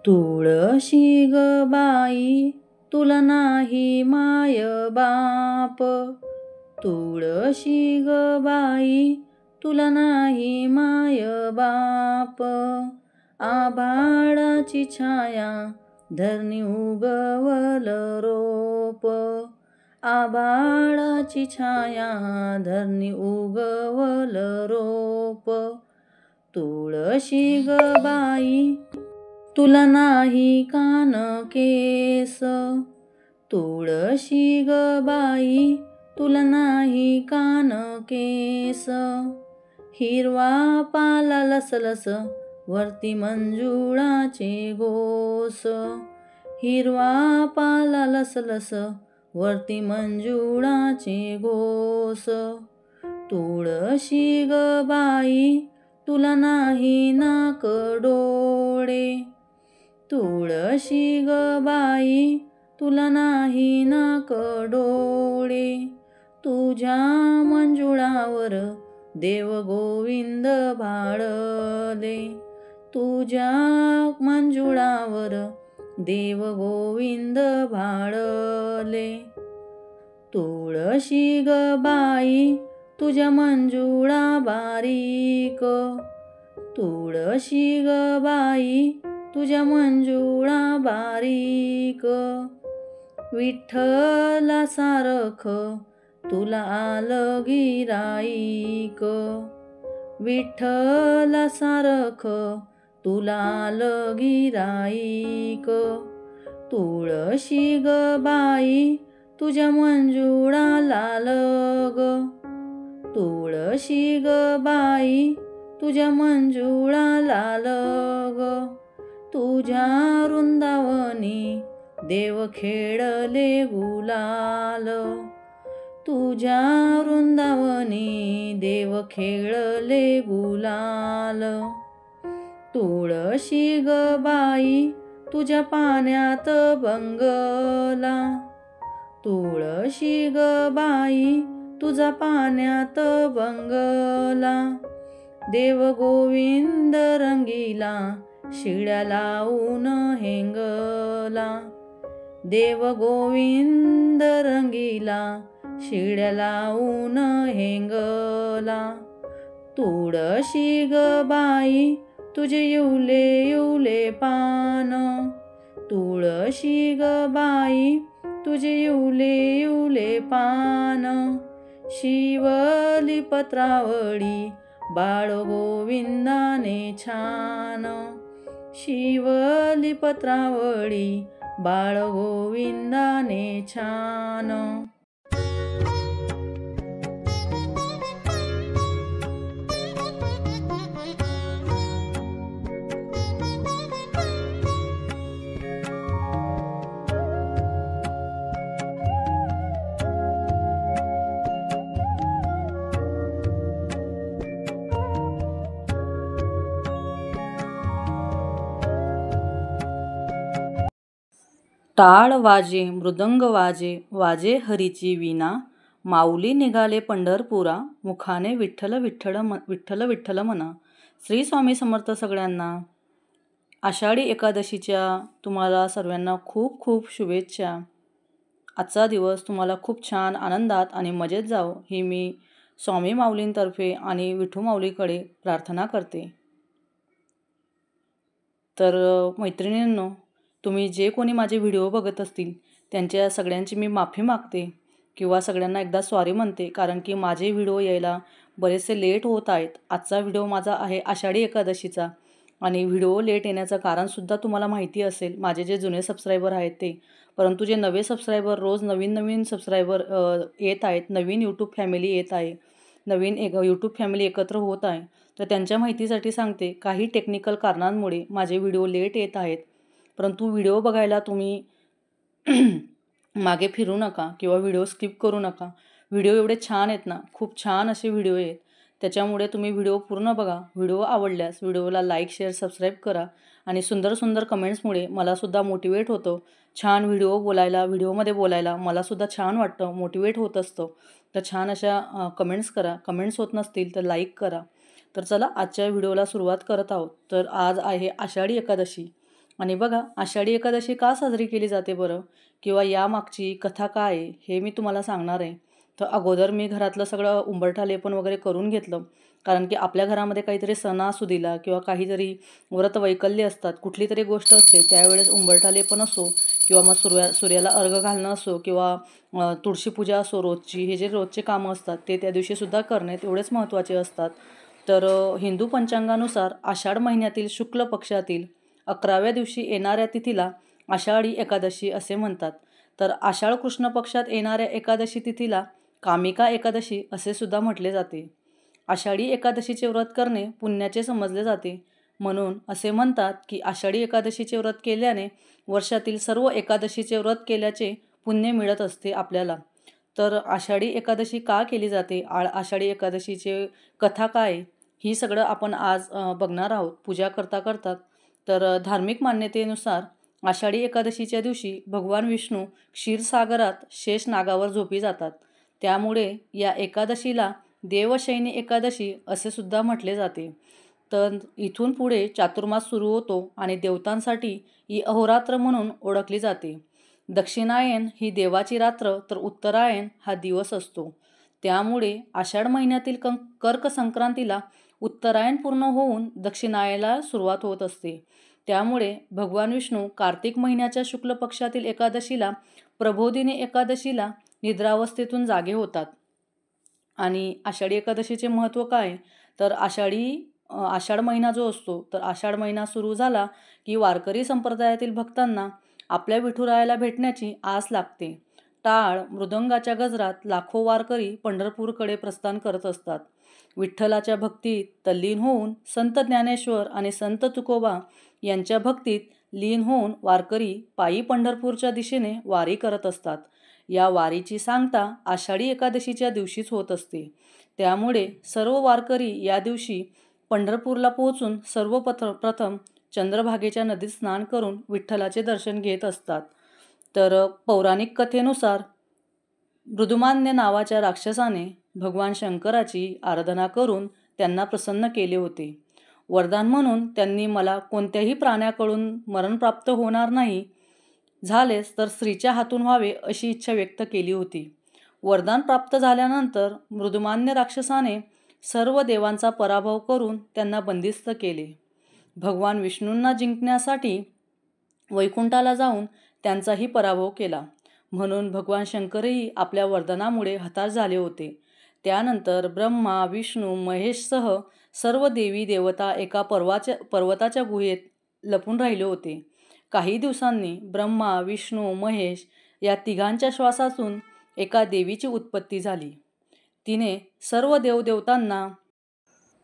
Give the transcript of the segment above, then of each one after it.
तुळशी ग बाई तुला नाही माय बाप, तुळशी ग बाई तुला नाही माय बाप. आभाळाची छाया धरणी उगवल रोप, आभाळाची छाया धरणी उगवल रोप. तुळशी ग बाई तुला नाही कान केस, तुळशी ग बाई तुला नाही कान केस. हिरवा पाला लसलस वरती मंजुळाचे गोस, हिरवा पाला लसलस वरती मंजुळाचे गोस. तुळशी ग बाई तुला नाही नाक डोळे, तुळशी ग बाई तुला नाही नाक डोळे. तुझ्या मंजुळावर देव गोविंद भाळले, तुझ्या मंजुळावर देव गोविंद भाळले. तुळशी ग बाई तुझ्या मंजुळा बारीक, तुळशी ग बाई तुझ्या मंजुळा बारीक. विठ्ठला सारख तुला आलं गिराईक, विठ्ठला सारख तुला आलं गिराईक. तुळशी ग बाई तुझ्या मंजुळा लाल ग, तुळशी ग बाई तुझ्या मंजुळा लाल ग. तुझ्या वृंदावनी देव खेळले गुलाल, तुझ्या वृंदावनी देव खेळले गुलाल. तुळशी ग बाई तुझ्या पाण्यात बंगला, तुळशी ग बाई तुझा पाण्यात बंगला. देव गोविंद रंगीला शिळ्या लावून हेंगला, देव गोविंद रंगीला शिळ्या लावून हेंगला. तुळशी ग बाई तुझे येवले येवले पान, तुळशी ग बाई तुझे येवले येवले पान. शिवली पत्रावळी बाळ गोविंदाने छान, शिवली पत्रावळी बाळ गोविंदाने छान. टाळ वाजे मृदंग वाजे वाजे हरीची वीणा. माऊली निघाले पंढरपुरा मुखाने विठ्ठल विठ्ठल विठ्ठल विठ्ठल म्हणा. श्री स्वामी समर्थ सगळ्यांना. आषाढी एकादशीच्या तुम्हाला सर्वांना खूप खूप शुभेच्छा. आजचा दिवस तुम्हाला खूप छान आनंदात आणि मजेत जावो ही मी स्वामी माऊलींतर्फे आणि विठू माऊलीकडे प्रार्थना करते. तर मैत्रिणींनो, तुम्ही जे कोणी माझे व्हिडिओ बघत असतील त्यांच्या सगळ्यांची मी माफी मागते किंवा सगळ्यांना एकदा सॉरी म्हणते, कारण की माझे व्हिडिओ यायला बरेचसे लेट होत आहेत. आजचा व्हिडिओ माझा आहे आषाढी एकादशीचा आणि व्हिडिओ लेट येण्याचं कारणसुद्धा तुम्हाला माहिती असेल, माझे जे जुने सबस्क्रायबर आहेत ते. परंतु जे नवे सबस्क्रायबर रोज नवीन नवीन सबस्क्रायबर येत आहेत, नवीन यूट्यूब फॅमिली येत आहे, नवीन यूट्यूब फॅमिली एकत्र होत आहे, तर त्यांच्या माहितीसाठी सांगते, काही टेक्निकल कारणांमुळे माझे व्हिडिओ लेट येत आहेत. परंतु व्हिडिओ बघायला तुम्ही मागे फिरू नका किंवा व्हिडिओ स्किप करू नका. व्हिडिओ एवढे छान आहेत ना, खूप छान असे व्हिडिओ आहेत. त्याच्यामुळे तुम्ही व्हिडिओ पूर्ण बघा. व्हिडिओ आवडल्यास व्हिडिओला लाईक शेअर सबस्क्राईब करा आणि सुंदर सुंदर कमेंट्समुळे मलासुद्धा मोटिवेट होतं. छान व्हिडिओमध्ये बोलायला मलासुद्धा छान वाटतं, मोटिवेट होत असतं. तर छान अशा कमेंट्स करा. कमेंट्स होत नसतील तर लाईक करा. तर चला आजच्या व्हिडिओला सुरुवात करत आहोत. तर आज आहे आषाढी एकादशी आणि बघा, आषाढी एकादशी का साजरी केली जाते बरं, किंवा यामागची कथा काय आहे हे मी तुम्हाला सांगणार आहे. तर अगोदर मी घरातलं सगळं उंबरठा लेपन वगैरे करून घेतलं, कारण की आपल्या घरामध्ये काहीतरी सणासुदीला किंवा काहीतरी व्रतवैकल्य असतात, कुठली तरी गोष्ट असते, त्यावेळेस उंबरठा लेपन असो किंवा मग सूर्याला अर्घ्य घालणं असो किंवा तुळशीपूजा असो रोजची, हे जे रोजचे कामं असतात ते त्या दिवशीसुद्धा करणे तेवढेच महत्त्वाचे असतात. तर हिंदू पंचांगानुसार आषाढ महिन्यातील शुक्ल पक्षातील 11व्या दिवशी येणाऱ्या तिथीला आषाढी एकादशी असे म्हणतात. तर आषाढ कृष्ण पक्षात येणाऱ्या एकादशी तिथीला कामिका एकादशी असे सुद्धा म्हटले जाते. आषाढी एकादशीचे व्रत करणे पुण्याचे समजले जाते. म्हणून असे म्हणतात की आषाढी एकादशीचे व्रत केल्याने वर्षातील सर्व एकादशीचे व्रत केल्याचे पुण्य मिळत असते आपल्याला. तर आषाढी एकादशी का केली जाते, आषाढी एकादशीचे कथा काय, ही सगळं आपण आज बघणार आहोत पूजा करता करता. तर धार्मिक मान्यतेनुसार आषाढी एकादशीच्या दिवशी भगवान विष्णू क्षीरसागरात शेष नागावर झोपी जातात. त्यामुळे या एकादशीला देवशयनी एकादशी असे सुद्धा म्हटले जाते. तर इथून पुढे चातुर्मास सुरू होतो आणि देवतांसाठी ही अहोरात्र म्हणून ओळखली जाते. दक्षिणायन ही देवाची रात्र तर उत्तरायण हा दिवस असतो. त्यामुळे आषाढ महिन्यातील कर्क संक्रांतीला उत्तरायण पूर्ण होऊन दक्षिणायनाला सुरुवात होत असते. त्यामुळे भगवान विष्णू कार्तिक महिन्याच्या शुक्ल पक्षातील एकादशीला प्रबोधिनी एकादशीला निद्रावस्थेतून जागे होतात. आणि आषाढी एकादशीचे महत्त्व काय, तर आषाढ महिना जो असतो, तर आषाढ महिना सुरू झाला की वारकरी संप्रदायातील भक्तांना आपल्या विठुरायाला भेटण्याची आस लागते. टाळ मृदंगाच्या गजरात लाखो वारकरी पंढरपूरकडे प्रस्थान करत असतात. विठ्ठलाच्या भक्तीत तल्लीन होऊन संत ज्ञानेश्वर आणि संत तुकोबा यांच्या भक्तीत लीन होऊन वारकरी पायी पंढरपूरच्या दिशेने वारी करत असतात. या वारीची सांगता आषाढी एकादशीच्या दिवशीच होत असते. त्यामुळे सर्व वारकरी या दिवशी पंढरपूरला पोहोचून सर्वप्रथम चंद्रभागेच्या नदीत स्नान करून विठ्ठलाचे दर्शन घेत असतात. तर पौराणिक कथेनुसार मृदुमान्य नावाच्या राक्षसाने भगवान शंकराची आराधना करून त्यांना प्रसन्न केले होते. वरदान म्हणून त्यांनी मला कोणत्याही प्राण्याकडून मरण प्राप्त होणार नाही, झालेच तर स्त्रीच्या हातून व्हावे अशी इच्छा व्यक्त केली होती. वरदान प्राप्त झाल्यानंतर मृदुमान्य राक्षसाने सर्व देवांचा पराभव करून त्यांना बंदिस्त केले. भगवान विष्णूंना जिंकण्यासाठी वैकुंठाला जाऊन त्यांचाही पराभव केला. म्हणून भगवान शंकरही आपल्या वरदानामुळे हताश झाले होते. त्यानंतर ब्रह्मा विष्णू महेशसह सर्व देवी देवता एका पर्वताच्या गुहेत लपून राहिले होते. काही दिवसांनी ब्रह्मा विष्णू महेश या तिघांच्या श्वासातून एका देवीची उत्पत्ती झाली. तिने सर्व देवदेवतांना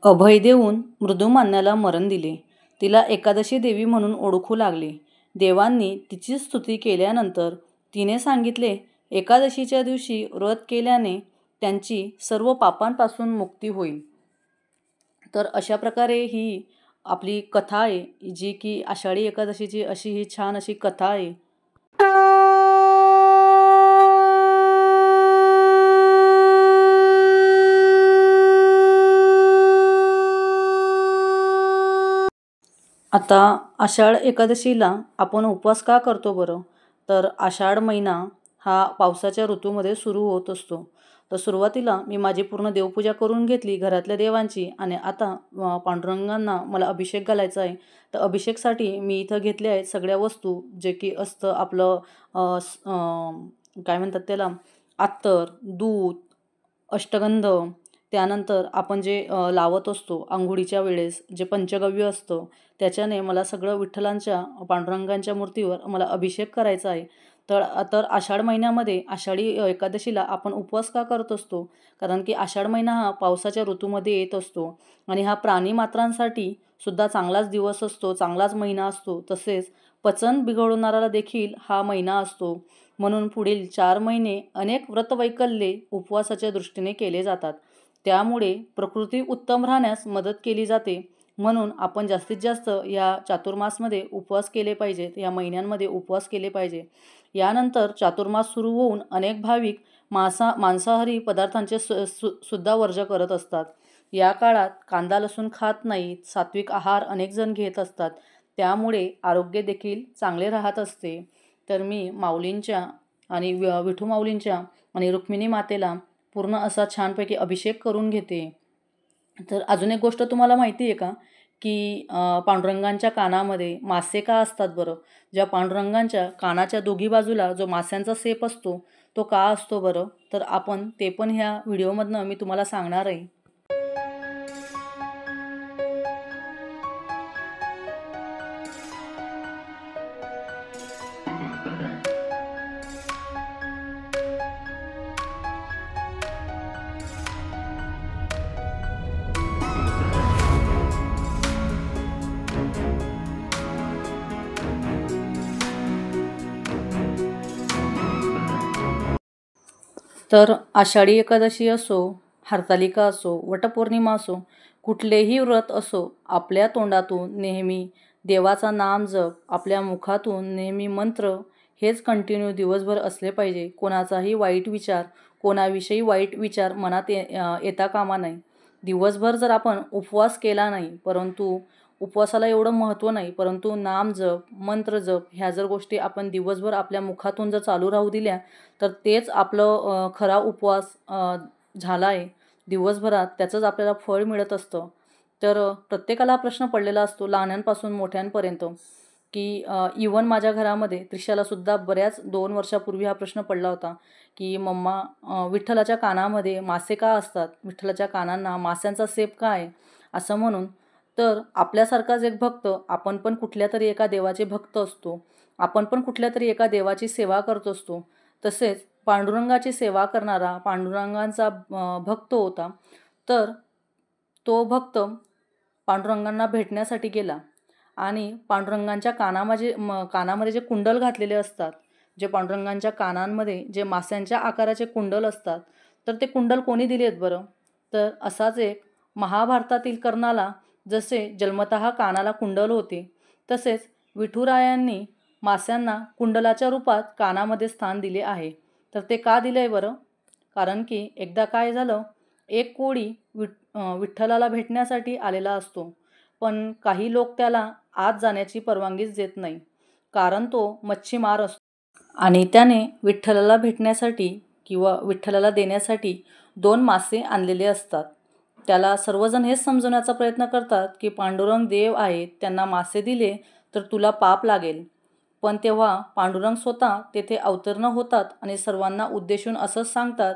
अभय देऊन मृदुमान्याला मरण दिले. तिला एकादशी देवी म्हणून ओळखू लागले. देवांनी तिची स्तुती केल्यानंतर तिने सांगितले, एकादशीच्या दिवशी व्रत केल्याने त्यांची सर्व पापांपासून मुक्ती होईल. तर अशा प्रकारे ही आपली कथा आहे, जी की आषाढी एकादशीची अशी ही छान अशी कथा आहे. आता आषाढ एकादशीला आपण उपवास का करतो बरं, तर आषाढ महिना हा पावसाच्या ऋतूमध्ये सुरू होत असतो. तर सुरुवातीला मी माझी पूर्ण देवपूजा करून घेतली घरातल्या देवांची, आणि आता पांडुरंगांना मला अभिषेक घालायचा आहे. तर अभिषेकसाठी मी इथं घेतले आहेत सगळ्या वस्तू, जे की असतं आपलं काय म्हणतात त्याला, अत्तर, दूध, अष्टगंध, त्यानंतर आपण जे लावत असतो आंघोळीच्या वेळेस जे पंचगव्य असतं, त्याच्याने मला सगळं विठ्ठलांच्या पांडुरंगांच्या मूर्तीवर मला अभिषेक करायचा आहे. तर आषाढ महिन्यामध्ये आषाढी एकादशीला आपण उपवास का करत असतो, कारण की आषाढ महिना हा पावसाच्या ऋतूमध्ये येत असतो आणि हा प्राणीमात्रांसाठी सुद्धा चांगलाच दिवस असतो, चांगलाच महिना असतो. तसेच पचन बिघडवणारा देखील हा महिना असतो. म्हणून पुढील 4 महिने अनेक व्रतवैकल्ये उपवासाच्या दृष्टीने केले जातात. त्यामुळे प्रकृती उत्तम राहण्यास मदत केली जाते. म्हणून आपण जास्तीत जास्त या चातुर्मासमध्ये उपवास केले पाहिजेत, या महिन्यांमध्ये उपवास केले पाहिजे. यानंतर चातुर्मास सुरू होऊन अनेक भाविक मांसाहारी पदार्थांचे सुद्धा वर्ज करत असतात. या काळात कांदा लसूण खात नाहीत, सात्विक आहार अनेक जण घेत असतात. त्यामुळे आरोग्य देखील चांगले राहत असते. तर मी माऊलींच्या आणि विठू माऊलींच्या आणि रुक्मिणी मातेला पूर्ण असा छानपैकी अभिषेक करून घेते. तर अजून एक गोष्ट तुम्हाला माहिती आहे का, की पांडुरंगांच्या कानामध्ये मासे का असतात बरं? ज्या पांडुरंगांच्या कानाच्या दोघी बाजूला जो मास्यांचा सेप असतो, तो का असतो बरं? तर आपण ते पण ह्या व्हिडिओमधनं मी तुम्हाला सांगणार आहे. तर आषाढी एकादशी असो, हरतालिका असो, वटपौर्णिमा असो, कुठलेही व्रत असो, आपल्या तोंडातून नेहमी देवाचा नाम जप, आपल्या मुखातून नेहमी मंत्र हेच कंटिन्यू दिवसभर असले पाहिजे. कोणाचाही वाईट विचार, कोणाविषयी वाईट विचार मनात येता कामा नये. दिवसभर जर आपण उपवास केला नाही, परंतु उपवासाला एवढं महत्त्व नाही, परंतु नाम जप, मंत्र जप ह्या जर गोष्टी आपण दिवसभर आपल्या मुखातून जर चालू राहू दिल्या, तर तेच आपलं खरा उपवास झाला आहे. दिवसभरात त्याचंच आपल्याला फळ मिळत असतं. तर प्रत्येकाला प्रश्न पडलेला असतो लहानांपासून मोठ्यांपर्यंत, की इवन माझ्या घरामध्ये त्रिशालासुद्धा बऱ्याच 2 वर्षापूर्वी हा प्रश्न पडला होता, की मम्मा विठ्ठलाच्या कानामध्ये मासे का असतात? विठ्ठलाच्या कानांना मास्यांचा सेप का आहे? असं म्हणून. तर आपल्यासारखाच एक भक्त, आपण पण कुठल्यातरी एका देवाचे भक्त असतो. आपण पण कुठल्यातरी एका देवाची सेवा करत असतो. तसेच पांडुरंगाची सेवा करणारा पांडुरंगांचा भक्त होता. तर तो भक्त पांडुरंगांना भेटण्यासाठी गेला आणि पांडुरंगांच्या कानामध्ये जे कुंडल घातलेले असतात, जे पांडुरंगांच्या कानांमध्ये जे मास्यांच्या आकाराचे कुंडल असतात, तर ते कुंडल कोणी दिलेत बरं? तर असाच एक महाभारतातील कर्णाला जसे जन्मतः कानाला कुंडल होते, तसेच विठुरायांनी मास्यांना कुंडलाच्या रूपात कानामध्ये स्थान दिले आहे. तर ते का दिले आहे बरं? कारण की एकदा काय झालं, एक कोळी विठ्ठलाला भेटण्यासाठी आलेला असतो, पण काही लोक त्याला आत जाण्याची परवानगीच देत नाही, कारण तो मच्छीमार असतो आणि त्याने विठ्ठलाला भेटण्यासाठी किंवा विठ्ठलाला देण्यासाठी 2 मासे आणलेले असतात. त्याला सर्वजण हेच समजवण्याचा प्रयत्न करतात, की पांडुरंग देव आहेत, त्यांना मासे दिले तर तुला पाप लागेल. पण तेव्हा पांडुरंग स्वतः तेथे अवतरण होतात आणि सर्वांना उद्देशून असंच सांगतात,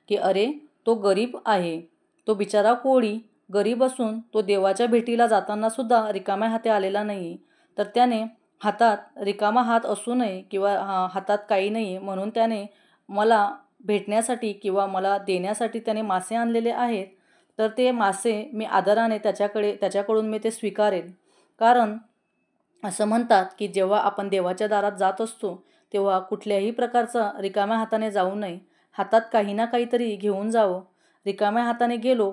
की अरे तो गरीब आहे, तो बिचारा कोळी गरीब असून तो देवाच्या भेटीला जातानासुद्धा रिकाम्या हाती आलेला नाही. तर त्याने हातात रिकामा हात असू नये किंवा हातात काही नाही म्हणून त्याने मला भेटण्यासाठी किंवा मला देण्यासाठी त्याने मासे आणलेले आहेत. तर ते मासे मी आदराने त्याच्याकडून मी ते स्वीकारेल. कारण असं म्हणतात, की जेव्हा आपण देवाच्या दारात जात असतो, तेव्हा कुठल्याही प्रकारचा रिकाम्या हाताने जाऊ नये. हातात काही ना काहीतरी घेऊन जावं. रिकाम्या हाताने गेलो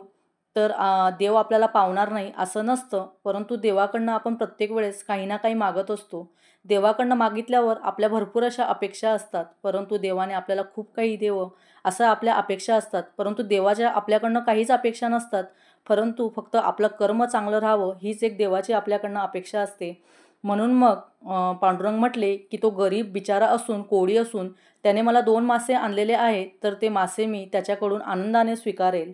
तर देव आपल्याला पावणार नाही असं नसतं, परंतु देवाकडनं आपण प्रत्येक वेळेस काही ना काही मागत असतो. देवाकडनं मागितल्यावर आपल्या भरपूर अशा अपेक्षा असतात, परंतु देवाने आपल्याला खूप काही द्यावं असं आपल्या अपेक्षा असतात. परंतु देवाच्या आपल्याकडनं काहीच अपेक्षा नसतात, परंतु फक्त आपलं कर्म चांगलं राहावं हीच एक देवाची आपल्याकडनं अपेक्षा असते. म्हणून मग पांडुरंग म्हटले, की तो गरीब बिचारा असून, कोळी असून त्याने मला 2 मासे आणलेले आहेत, तर ते मासे मी त्याच्याकडून आनंदाने स्वीकारेल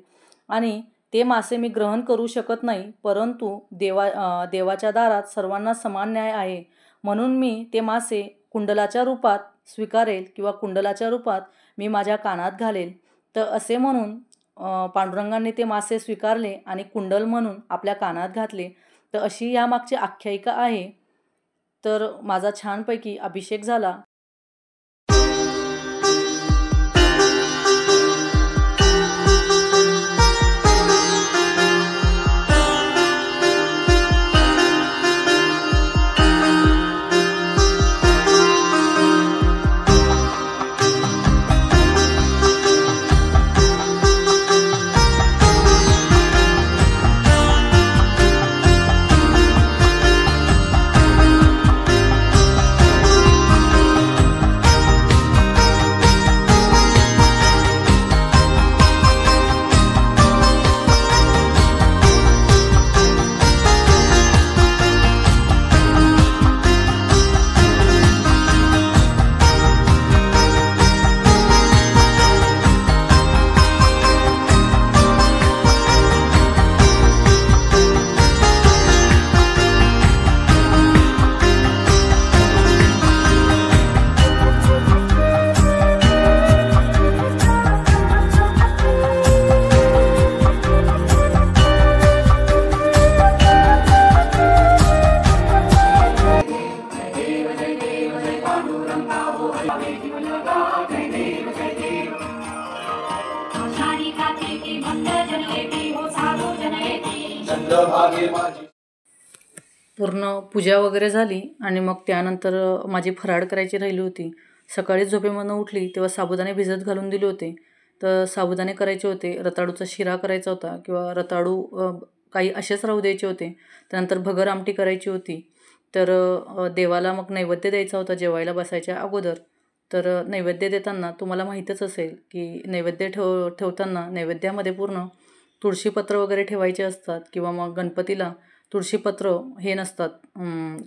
आणि ते मासे मी ग्रहण करू शकत नाही, परंतु देवाच्या दारात सर्वांना समान न्याय आहे, म्हणून मी ते मासे कुंडलाच्या रूपात स्वीकारेल किंवा कुंडलाच्या रूपात मी माझ्या कानात घालेल. तर असे म्हणून पांडुरंगांनी ते मासे स्वीकारले आणि कुंडल म्हणून आपल्या कानात घातले. तर अशी यामागची आख्यायिका आहे. तर माझा छानपैकी अभिषेक झाला. पूर्ण पूजा वगैरे झाली आणि मग त्यानंतर माझी फराळ करायची राहिली होती. सकाळी झोपेमधून उठली तेव्हा साबुदाणे भिजत घालून दिले होते. तर साबुदाणे करायचे होते, रताळूचा शिरा करायचा होता किंवा रताळू काही असेच राहू द्यायचे होते. त्यानंतर भगर आमटी करायची होती. तर देवाला मग नैवेद्य द्यायचा होता जेवायला बसायच्या अगोदर. तर नैवेद्य देताना तुम्हाला माहीतच असेल की नैवेद्य ठेवताना नैवेद्यामध्ये पूर्ण तुळशीपत्र वगैरे ठेवायचे असतात किंवा मग गणपतीला तुळशीपत्र हे नसतात,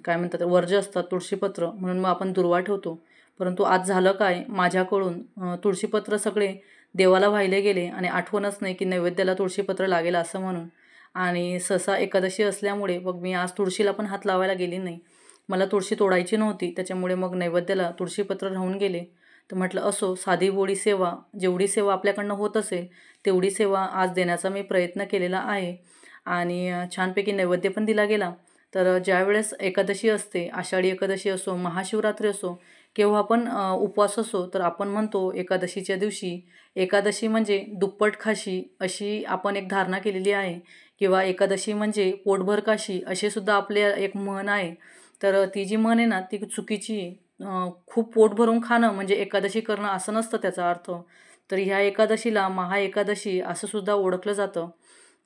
काय म्हणतात वर्ज्य असतात तुळशीपत्र, म्हणून मग आपण दुर्वा ठेवतो. परंतु आज झालं काय, माझ्याकडून तुळशीपत्र सगळे देवाला वाहिले गेले आणि आठवणच नाही की नैवेद्याला तुळशीपत्र लागेल असं म्हणून. आणि सहसा एकादशी असल्यामुळे मग मी आज तुळशीला पण हात लावायला गेली नाही. मला तुळशी तोडायची नव्हती, त्याच्यामुळे मग नैवेद्याला तुळशीपत्र राहून गेले. तर म्हटलं असो, साधी बोळी सेवा, जेवढी सेवा आपल्याकडनं होत असेल तेवढी सेवा आज देण्याचा मी प्रयत्न केलेला आहे. आणि छानपैकी नैवेद्य पण दिला गेला. तर ज्यावेळेस एकादशी असते, आषाढी एकादशी असो, महाशिवरात्री असो, केव्हा पण उपवास असो, तर आपण म्हणतो एकादशीच्या दिवशी, एकादशी म्हणजे दुप्पट खाशी अशी आपण एक धारणा केलेली आहे. किंवा एकादशी म्हणजे पोटभर काशी असे सुद्धा आपले एक म्हण आहे. तर ती जी म्हण आहे ना ती चुकीची आहे. खूप पोट भरून खाणं म्हणजे एकादशी करणं असं नसतं त्याचा अर्थ. तर ह्या एकादशीला महाएकादशी असं सुद्धा ओळखलं जातं.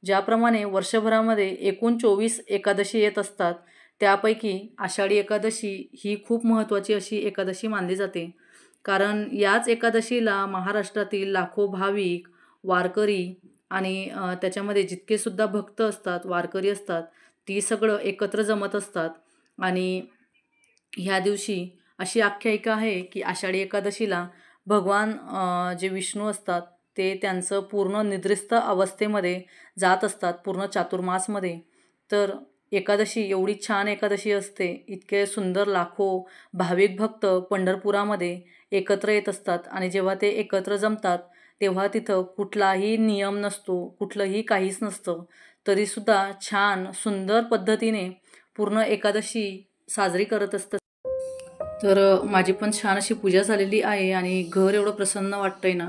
ज्याप्रमाणे वर्षभरामध्ये एकूण 24 एकादशी येत असतात, त्यापैकी आषाढी एकादशी ही खूप महत्त्वाची अशी एकादशी मानली जाते. कारण याच एकादशीला महाराष्ट्रातील लाखो भाविक, वारकरी आणि त्याच्यामध्ये जितके सुद्धा भक्त असतात, वारकरी असतात, ती सगळं एकत्र जमत असतात. आणि ह्या दिवशी अशी आख्यायिका आहे की आषाढी एकादशीला भगवान जे विष्णू असतात ते त्यांचं पूर्ण निद्रिस्त अवस्थेमध्ये जात असतात, पूर्ण चातुर्मासमध्ये. तर एकादशी एवढी छान एकादशी असते, इतके सुंदर लाखो भाविक भक्त पंढरपुरामध्ये एकत्र येत असतात. आणि जेव्हा ते एकत्र जमतात तेव्हा तिथं कुठलाही नियम नसतो, कुठलंही काहीच नसतं, तरीसुद्धा छान सुंदर पद्धतीने पूर्ण एकादशी साजरी करत असतात. तर माझी पण छान अशी पूजा झालेली आहे आणि घर एवढं प्रसन्न वाटतंय ना,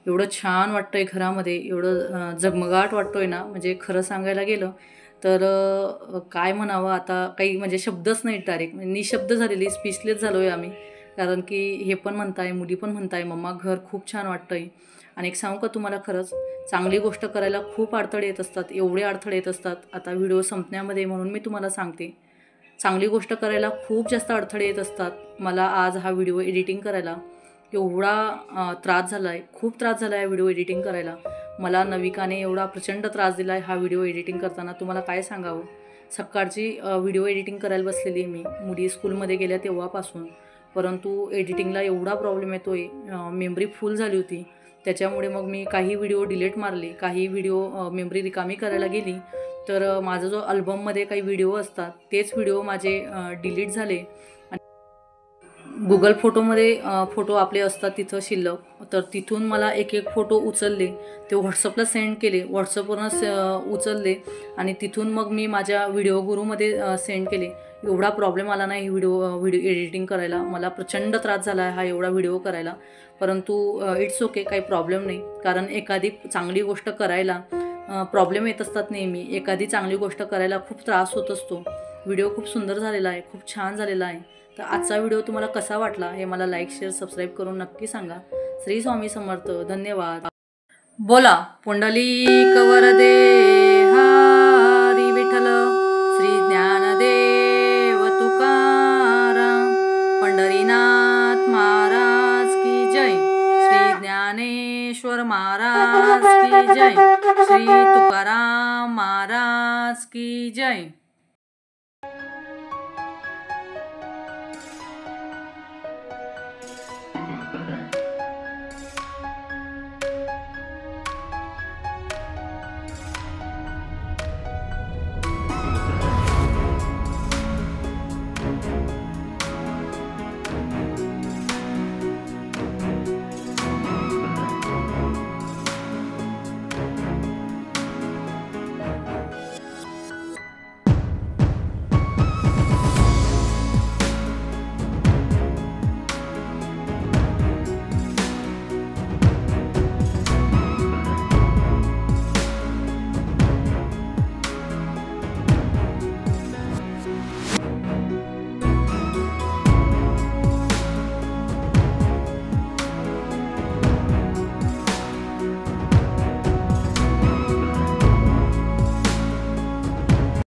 एवढं छान वाटतंय घरामध्ये, एवढं झगमगाट वाटतोय ना, म्हणजे खरं सांगायला गेलं तर काय म्हणावं आता, काही म्हणजे शब्दच नाही, डायरेक्ट म्हणजे निशब्द झालेली, स्पीचलेस झालो आहे आम्ही. कारण की हे पण म्हणताय, मुली पण म्हणताय मम्मा घर खूप छान वाटतंय. आणि एक सांगू का तुम्हाला, खरंच चांगली गोष्ट करायला खूप अडथळे येत असतात, एवढे अडथळे येत असतात. आता व्हिडिओ संपण्यामध्ये म्हणून मी तुम्हाला सांगते, चांगली गोष्ट करायला खूप जास्त अडथळे येत असतात. मला आज हा व्हिडिओ एडिटिंग करायला एवढा त्रास झाला आहे, खूप त्रास झाला आहे व्हिडिओ एडिटिंग करायला. मला नविकाने एवढा प्रचंड त्रास दिला आहे हा व्हिडिओ एडिटिंग करताना, तुम्हाला काय सांगावं. सकाळची व्हिडिओ एडिटिंग करायला बसलेली मी, मुली स्कूलमध्ये गेल्या तेव्हापासून. परंतु एडिटिंगला एवढा प्रॉब्लेम येतो आहे, मेमरी फुल झाली होती. त्याच्यामुळे मग मी काही व्हिडिओ डिलीट मारले, काही व्हिडिओ मेमरी रिकामी करायला गेली. तर माझा जो अल्बममध्ये काही व्हिडिओ असतात तेच व्हिडिओ माझे डिलीट झाले. गुगल फोटोमध्ये फोटो आपले असतात तिथं शिल्लक, तर तिथून मला एक एक फोटो उचलले, ते व्हॉट्सअपला सेंड केले, व्हॉट्सअपवरनं उचलले आणि तिथून मग मी माझ्या व्हिडिओ गुरूमध्ये सेंड केले. एवढा प्रॉब्लेम आला नाही व्हिडिओ एडिटिंग करायला, मला प्रचंड त्रास झाला आहे हा एवढा व्हिडिओ करायला. परंतु इट्स ओके, काही प्रॉब्लेम नाही. कारण एखादी चांगली गोष्ट करायला प्रॉब्लेम येत असतात नेहमी, एखादी चांगली गोष्ट करायला खूप त्रास होत असतो. व्हिडिओ खूप सुंदर झालेला आहे, खूप छान झालेला आहे. तर आजचा व्हिडिओ तुम्हाला कसा वाटला हे मला लाईक, शेअर, सबस्क्राईब करून नक्की सांगा. श्री स्वामी समर्थ. धन्यवाद. बोला पुंडलिक वरदे हरी विठ्ठल. श्री ज्ञानदेव तुकाराम पंढरीनाथ महाराज की जय. श्री ज्ञानेश्वर महाराज की जय. श्री तुकाराम महाराज की जय.